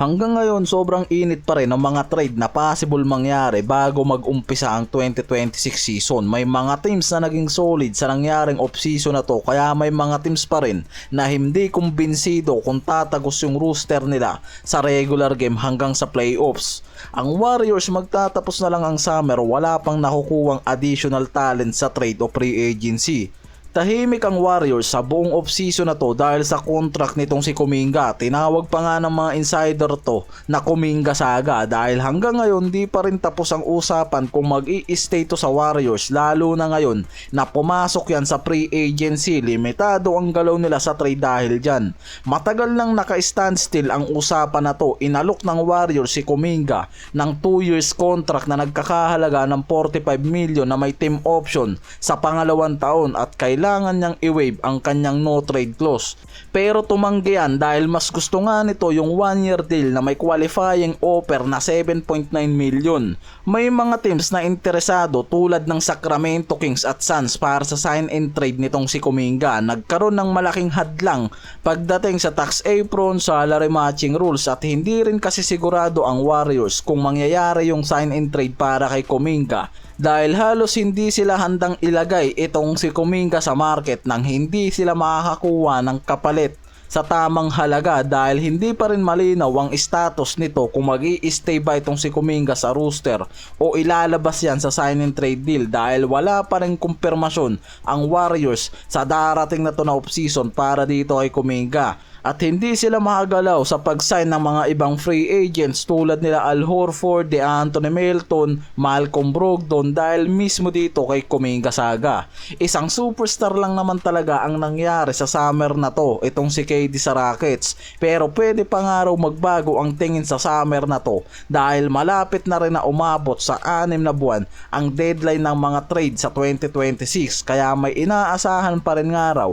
Hanggang ngayon sobrang init pa rin ang mga trade na possible mangyari bago mag-umpisa ang 2026 season. May mga teams na naging solid sa nangyaring off-season na to, kaya may mga teams pa rin na hindi kumbinsido kung tatagos yung roster nila sa regular game hanggang sa playoffs. Ang Warriors magtatapos na lang ang summer, wala pang nakukuwang additional talent sa trade o free agency. Tahimik ang Warriors sa buong off-season na to dahil sa contract nitong si Kuminga. Tinawag pa nga ng mga insider to na Kuminga saga dahil hanggang ngayon di pa rin tapos ang usapan kung mag-i-stay to sa Warriors, lalo na ngayon na pumasok yan sa free agency. Limitado ang galaw nila sa trade dahil dyan. Matagal nang naka-standstill ang usapan na to. Inalok ng Warriors si Kuminga ng 2 years contract na nagkakahalaga ng 45 million na may team option sa pangalawang taon at kailangan niyang i-waive ang kanyang no trade clause. Pero tumanggi yan dahil mas gusto nga nito yung 1-year deal na may qualifying offer na 7.9 million. May mga teams na interesado tulad ng Sacramento Kings at Suns para sa sign and trade nitong si Kuminga. Nagkaroon ng malaking hadlang pagdating sa tax apron, salary matching rules at hindi rin kasi sigurado ang Warriors kung mangyayari yung sign and trade para kay Kuminga. Dahil halos hindi sila handang ilagay itong si Kuminga sa market nang hindi sila makakakuha ng kapalit sa tamang halaga dahil hindi pa rin malinaw ang status nito kung mag-i-stay ba itong si Kuminga sa roster o ilalabas yan sa sign and trade deal dahil wala pa rin kumpirmasyon ang Warriors sa darating na to na off-season para dito kay Kuminga. At hindi sila makagalaw sa pag-sign ng mga ibang free agents tulad nila Al Horford, DeAnthony Melton, Malcolm Brogdon dahil mismo dito kay Kuminga saga. Isang superstar lang naman talaga ang nangyari sa summer na to, itong si KD sa Rockets. Pero pwede pa nga raw magbago ang tingin sa summer na to dahil malapit na rin na umabot sa 6 na buwan ang deadline ng mga trade sa 2026 kaya may inaasahan pa rin nga raw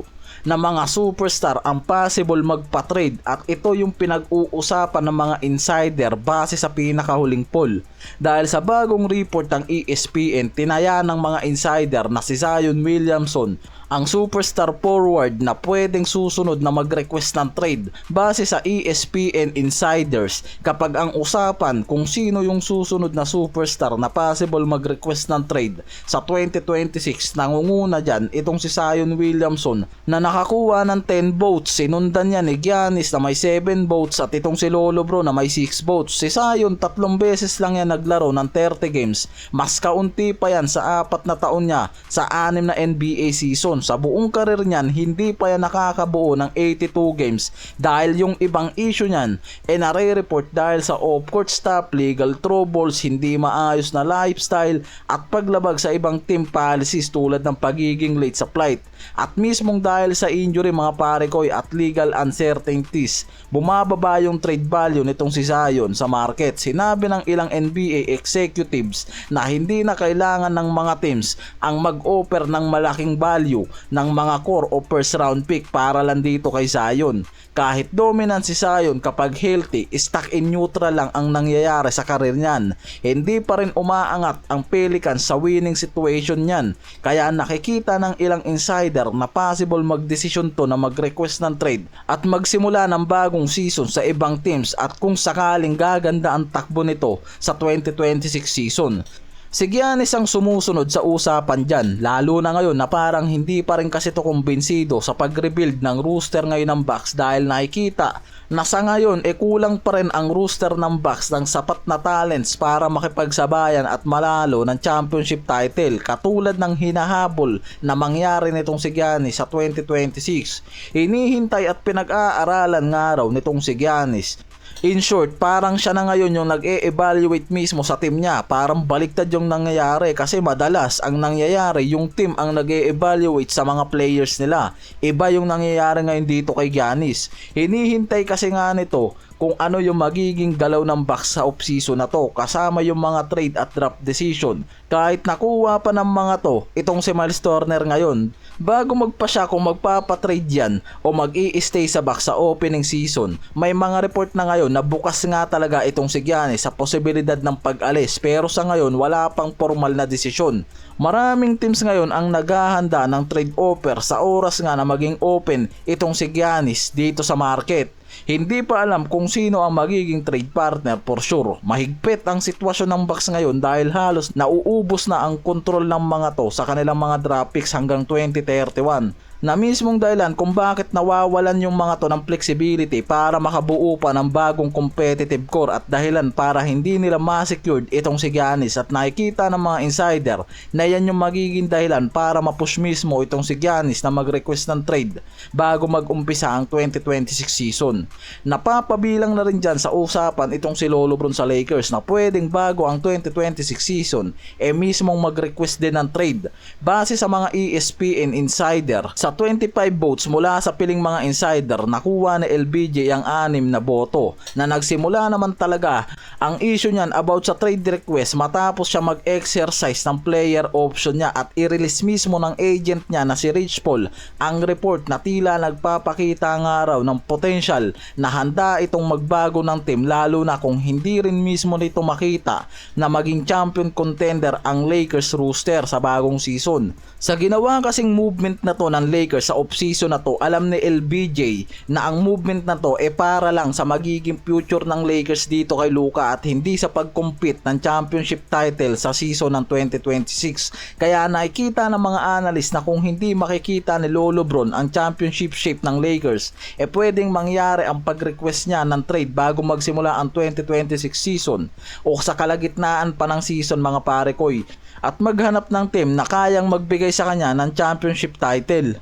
na mga superstar ang possible magpa-trade at ito yung pinag-uusapan ng mga insider base sa pinakahuling poll. Dahil sa bagong report ng ESPN, tinaya ng mga insider na si Zion Williamson ang superstar forward na pwedeng susunod na mag-request ng trade base sa ESPN insiders kapag ang usapan kung sino yung susunod na superstar na possible mag-request ng trade sa 2026, nangunguna dyan itong si Zion Williamson na nakakuha ng 10 votes. Sinundan niya ni Giannis na may 7 votes at itong si Lolo Bro na may 6 votes. Si Zion 3 beses lang yan naglaro ng 30 games, mas kaunti pa yan sa 4 na taon niya sa 6 na NBA season. Sa buong karir niyan, hindi pa yan nakakabuo ng 82 games dahil yung ibang issue niyan nare-report dahil sa off-court stuff, legal troubles, hindi maayos na lifestyle at paglabag sa ibang team policies tulad ng pagiging late sa flight. At mismong dahil sa injury mga pare ko at legal uncertainties, bumababa yung trade value nitong si Zion sa market. Sinabi ng ilang NBA executives na hindi na kailangan ng mga teams ang mag-offer ng malaking value ng mga core o first round pick para lang dito kay Zion. Kahit dominant si Zion kapag healthy, stuck in neutral lang ang nangyayari sa karir niyan. Hindi pa rin umaangat ang Pelicans sa winning situation niyan. Kaya nakikita ng ilang insider na possible magdesisyon to na mag-request ng trade at magsimula ng bagong season sa ibang teams at kung sakaling gaganda ang takbo nito sa 2026 season. Si Giannis ang sumusunod sa usapan dyan, lalo na ngayon na parang hindi pa rin kasi to kumbinsido sa pag-rebuild ng roster ngayon ng Bucks dahil nakikita na sa ngayon kulang pa rin ang roster ng Bucks ng sapat na talents para makipagsabayan at malalo ng championship title katulad ng hinahabol na mangyari nitong si Giannis sa 2026. Hinihintay at pinag-aaralan nga raw nitong si Giannis. In short, parang siya na ngayon yung nag-e-evaluate mismo sa team niya. Parang baliktad yung nangyayari kasi madalas ang nangyayari yung team ang nag-e-evaluate sa mga players nila. Iba yung nangyayari ngayon dito kay Giannis. Hinihintay kasi nga nito kung ano yung magiging galaw ng Bucks sa off-season na to kasama yung mga trade at draft decision. Kahit nakuha pa ng mga to itong si Miles Turner ngayon, bago magpa siya kung magpapatrade yan o mag-i-stay sa Bucks sa opening season, may mga report na ngayon na bukas nga talaga itong si Giannis sa posibilidad ng pag-alis pero sa ngayon wala pang formal na desisyon. Maraming teams ngayon ang naghahanda ng trade offer sa oras nga na maging open itong si Giannis dito sa market. Hindi pa alam kung sino ang magiging trade partner for sure. Mahigpit ang sitwasyon ng Bucks ngayon dahil halos nauubos na ang kontrol ng mga to sa kanilang mga draft picks hanggang 2031. Na mismong dahilan kung bakit nawawalan yung mga to ng flexibility para makabuo pa ng bagong competitive core at dahilan para hindi nila ma-secured itong si Giannis, at nakikita ng mga insider na yan yung magiging dahilan para ma-push mismo itong si Giannis na mag-request ng trade bago mag-umpisa ang 2026 season. Napapabilang na rin dyan sa usapan itong si Lolo Bron sa Lakers na pwedeng bago ang 2026 season mismong mag-request din ng trade. Base sa mga ESPN insider, sa 25 votes mula sa piling mga insider, nakuha ni LBJ ang 6 na boto, na nagsimula naman talaga ang issue niyan about sa trade request matapos siya mag-exercise ng player option niya at i-release mismo ng agent niya na si Rich Paul ang report na tila nagpapakita nga raw ng potential na handa itong magbago ng team, lalo na kung hindi rin mismo nito makita na maging champion contender ang Lakers roster sa bagong season. Sa ginawa kasing movement na to ng Lakers sa off-season na to, alam ni LBJ na ang movement na to para lang sa magiging future ng Lakers dito kay Luka at hindi sa pag-compete ng championship title sa season ng 2026. Kaya nakikita ng mga analyst na kung hindi makikita ni Lolo Bron ang championship shape ng Lakers, pwedeng mangyari ang pag-request niya ng trade bago magsimula ang 2026 season o sa kalagitnaan pa ng season mga pare koy, at maghanap ng team na kayang magbigay sa kanya ng championship title.